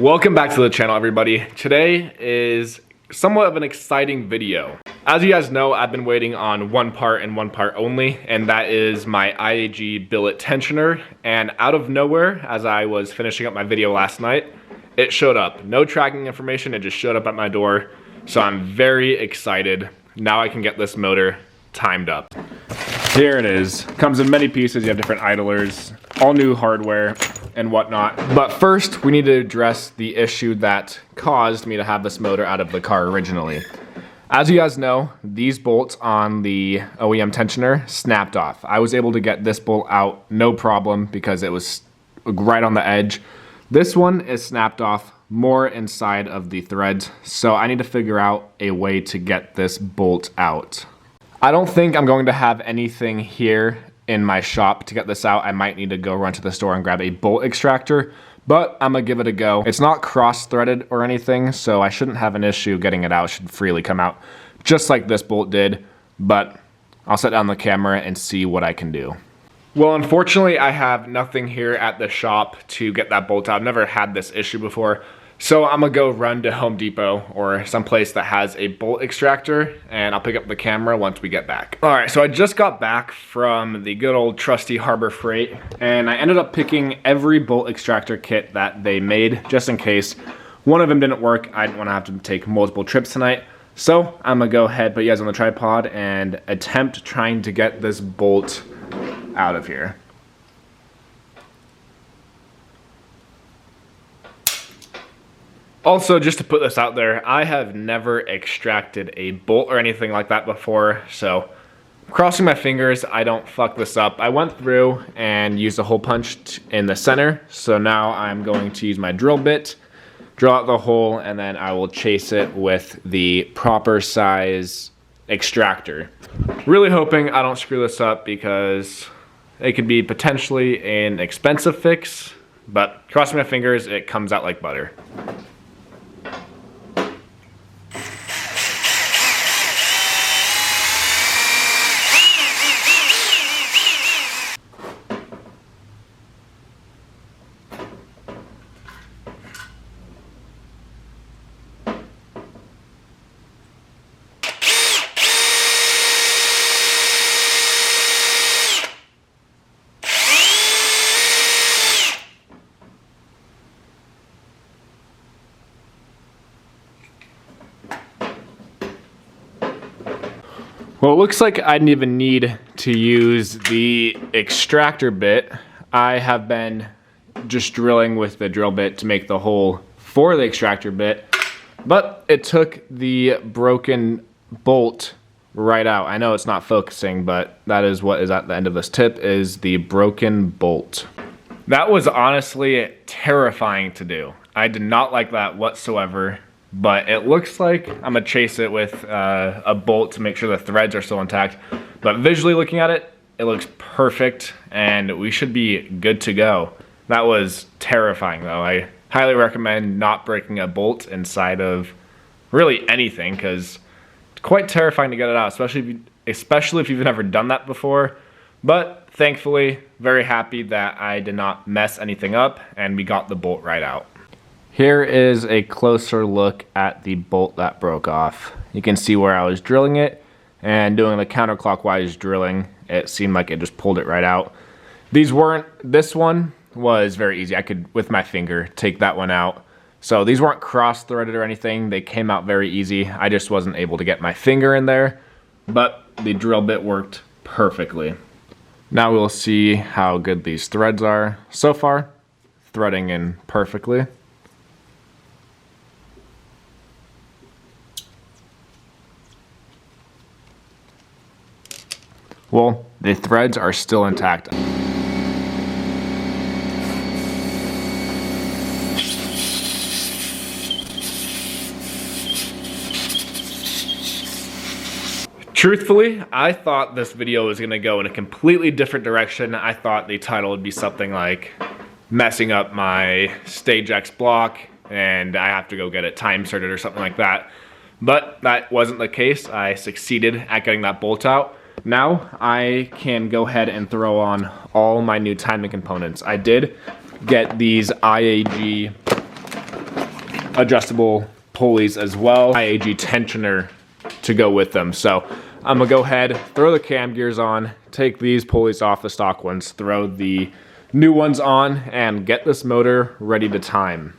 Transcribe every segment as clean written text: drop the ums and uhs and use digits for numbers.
Welcome back to the channel, everybody. Today is somewhat of an exciting video. As you guys know, I've been waiting on one part and one part only, and that is my IAG billet tensioner. And out of nowhere, as I was finishing up my video last night, it showed up. No tracking information, it just showed up at my door. So I'm very excited. Now I can get this motor timed up. Here it is. Comes in many pieces. You have different idlers, all new hardware and whatnot. But first, we need to address the issue that caused me to have this motor out of the car originally. As you guys know, these bolts on the OEM tensioner snapped off. I was able to get this bolt out no problem because it was right on the edge. This one is snapped off more inside of the threads, so I need to figure out a way to get this bolt out. I don't think I'm going to have anything here in my shop to get this out. I might need to go run to the store and grab a bolt extractor, but I'm gonna give it a go. It's not cross-threaded or anything, so I shouldn't have an issue getting it out. It should freely come out, just like this bolt did, but I'll set down the camera and see what I can do. Well, unfortunately, I have nothing here at the shop to get that bolt out. I've never had this issue before. So I'm gonna go run to Home Depot or someplace that has a bolt extractor, and I'll pick up the camera once we get back. All right, so I just got back from the good old trusty Harbor Freight, and I ended up picking every bolt extractor kit that they made, just in case one of them didn't work. I didn't wanna have to take multiple trips tonight. So I'm gonna go ahead, put you guys on the tripod, and attempt trying to get this bolt out of here. Also, just to put this out there, I have never extracted a bolt or anything like that before, so I'm crossing my fingers I don't fuck this up. I went through and used a hole punch in the center, so now I'm going to use my drill bit, drill out the hole, and then I will chase it with the proper size extractor. Really hoping I don't screw this up because it could be potentially an expensive fix, but crossing my fingers, it comes out like butter. Well, it looks like I didn't even need to use the extractor bit. I have been just drilling with the drill bit to make the hole for the extractor bit, but it took the broken bolt right out. I know it's not focusing, but that is what is at the end of this tip, is the broken bolt. That was honestly terrifying to do. I did not like that whatsoever. But it looks like I'm gonna chase it with a bolt to make sure the threads are still intact. But visually looking at it, it looks perfect and we should be good to go. That was terrifying though. I highly recommend not breaking a bolt inside of really anything because it's quite terrifying to get it out, especially if you've never done that before. But thankfully, very happy that I did not mess anything up and we got the bolt right out. Here is a closer look at the bolt that broke off. You can see where I was drilling it, and doing the counterclockwise drilling, it seemed like it just pulled it right out. This one was very easy. I could, with my finger, take that one out. So these weren't cross-threaded or anything. They came out very easy. I just wasn't able to get my finger in there, but the drill bit worked perfectly. Now we'll see how good these threads are. So far, threading in perfectly. Well, the threads are still intact. Truthfully, I thought this video was gonna go in a completely different direction. I thought the title would be something like messing up my Stage X block and I have to go get it time sorted or something like that. But that wasn't the case. I succeeded at getting that bolt out. Now I can go ahead and throw on all my new timing components. I did get these IAG adjustable pulleys as well, IAG tensioner to go with them. So I'm gonna go ahead, throw the cam gears on, take these pulleys off the stock ones, throw the new ones on, and get this motor ready to time.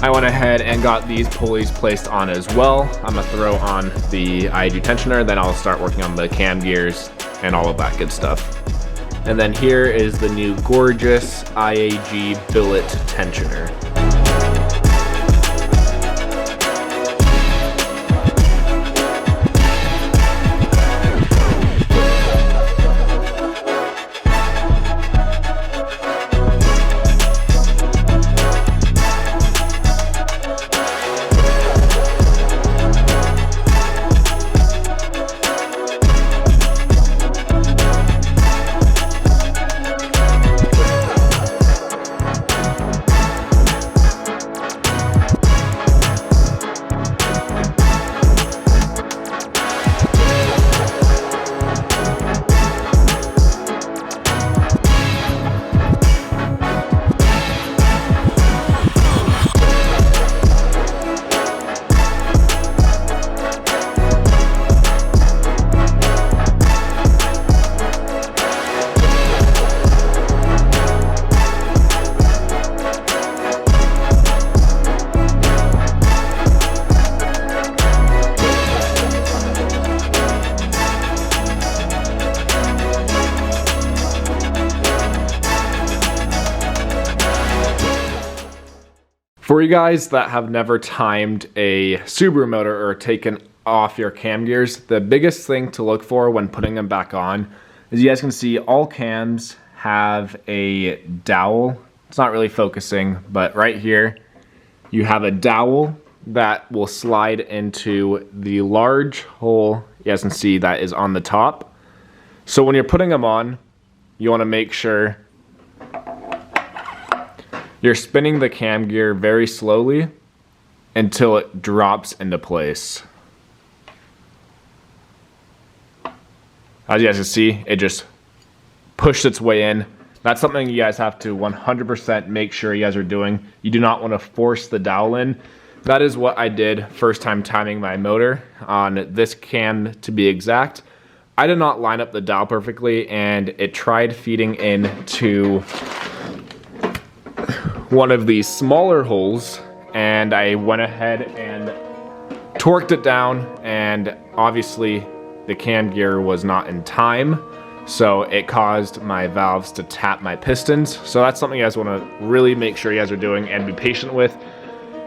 I went ahead and got these pulleys placed on as well. I'm gonna throw on the IAG tensioner, then I'll start working on the cam gears and all of that good stuff. And then here is the new gorgeous IAG billet tensioner. For you guys that have never timed a Subaru motor or taken off your cam gears, the biggest thing to look for when putting them back on is you guys can see all cams have a dowel. It's not really focusing, but right here you have a dowel that will slide into the large hole you guys can see that is on the top. So when you're putting them on, you want to make sure you're spinning the cam gear very slowly until it drops into place. As you guys can see, it just pushed its way in. That's something you guys have to 100% make sure you guys are doing. You do not want to force the dowel in. That is what I did first time timing my motor on this cam to be exact. I did not line up the dowel perfectly and it tried feeding into one of these smaller holes, and I went ahead and torqued it down, and obviously the cam gear was not in time, so it caused my valves to tap my pistons. So that's something you guys want to really make sure you guys are doing and be patient with,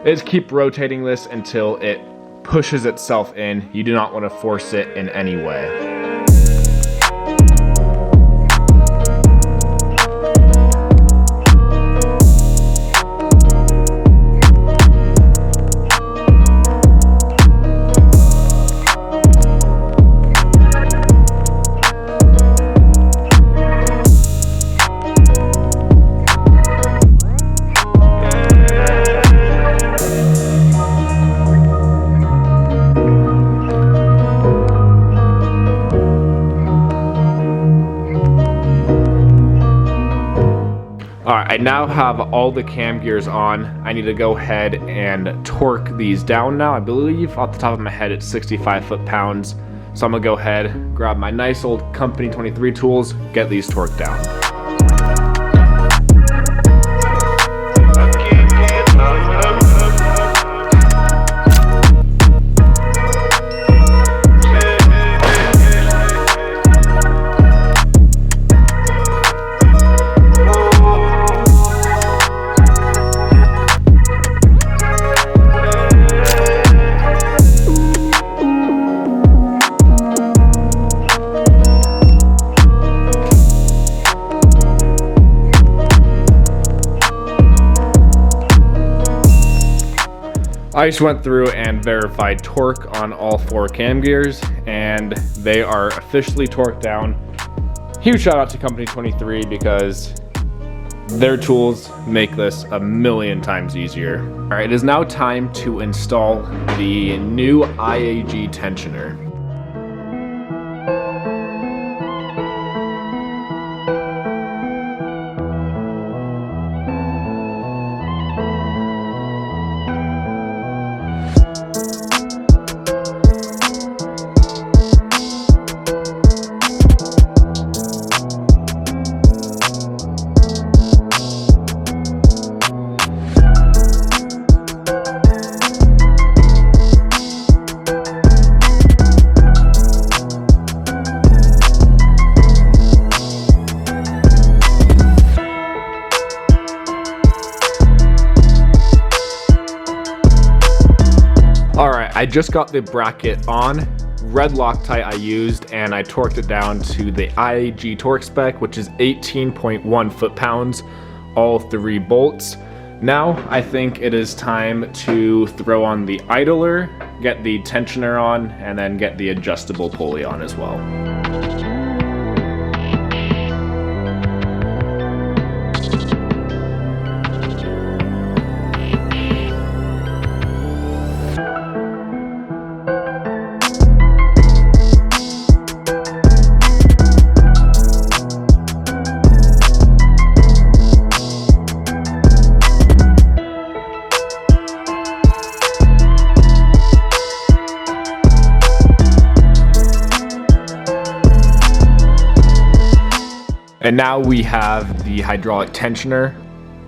is keep rotating this until it pushes itself in. You do not want to force it in any way. Alright, I now have all the cam gears on. I need to go ahead and torque these down now. I believe off the top of my head it's 65 foot-pounds. So I'm gonna go ahead, grab my nice old Company 23 tools, get these torqued down. I just went through and verified torque on all 4 cam gears, and they are officially torqued down. Huge shout out to Company 23 because their tools make this a million times easier. All right, it is now time to install the new IAG tensioner. Alright, I just got the bracket on. Red Loctite I used, and I torqued it down to the IAG torque spec, which is 18.1 foot-pounds, all 3 bolts. Now I think it is time to throw on the idler, get the tensioner on, and then get the adjustable pulley on as well. And now we have the hydraulic tensioner,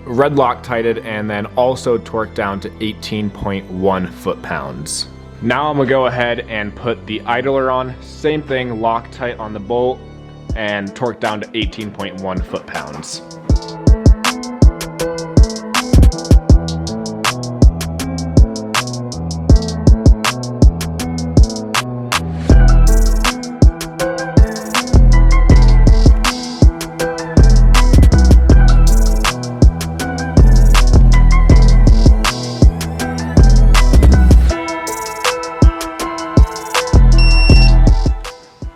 red Loctited, and then also torqued down to 18.1 foot-pounds. Now I'm gonna go ahead and put the idler on. Same thing, Loctite on the bolt, and torqued down to 18.1 foot-pounds.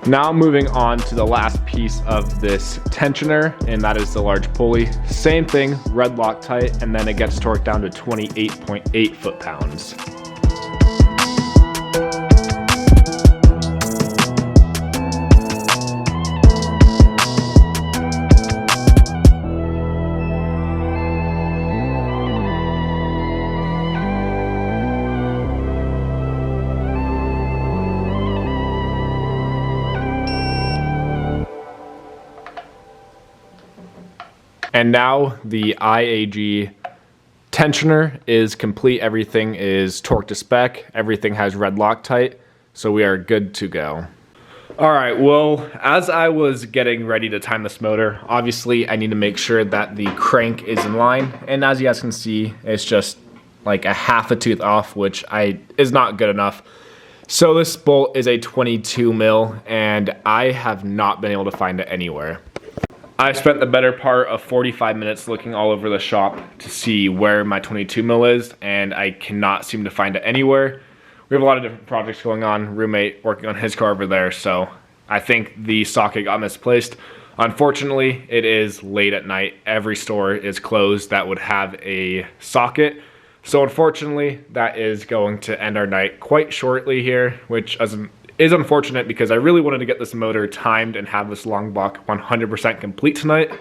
Now moving on to the last piece of this tensioner, and that is the large pulley. Same thing, red Loctite, and then it gets torqued down to 28.8 foot-pounds. And now the IAG tensioner is complete. Everything is torqued to spec. Everything has red Loctite, so we are good to go. All right, well, as I was getting ready to time this motor, obviously I need to make sure that the crank is in line. And as you guys can see, it's just like a half a tooth off, which is not good enough. So this bolt is a 22 mil, and I have not been able to find it anywhere. I spent the better part of 45 minutes looking all over the shop to see where my 22 mil is, and I cannot seem to find it anywhere. We have a lot of different projects going on, roommate working on his car over there, so I think the socket got misplaced. Unfortunately, it is late at night. Every store is closed that would have a socket. So unfortunately, that is going to end our night quite shortly here, which is unfortunate because I really wanted to get this motor timed and have this long block 100% complete tonight.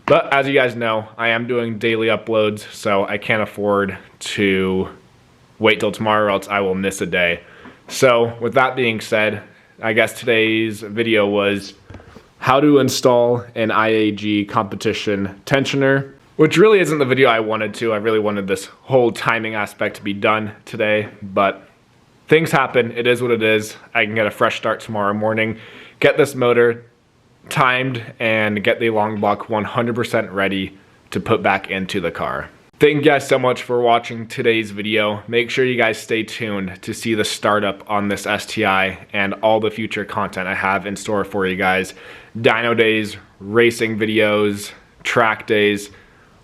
But as you guys know, I am doing daily uploads, so I can't afford to wait till tomorrow or else I will miss a day. So with that being said, I guess today's video was how to install an IAG competition tensioner, which really isn't the video I wanted to. I really wanted this whole timing aspect to be done today, but things happen. It is what it is. I can get a fresh start tomorrow morning, get this motor timed, and get the long block 100% ready to put back into the car. Thank you guys so much for watching today's video. Make sure you guys stay tuned to see the startup on this STI and all the future content I have in store for you guys. Dyno days, racing videos, track days,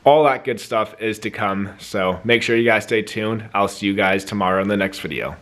All that good stuff is to come, so make sure you guys stay tuned. I'll see you guys tomorrow in the next video.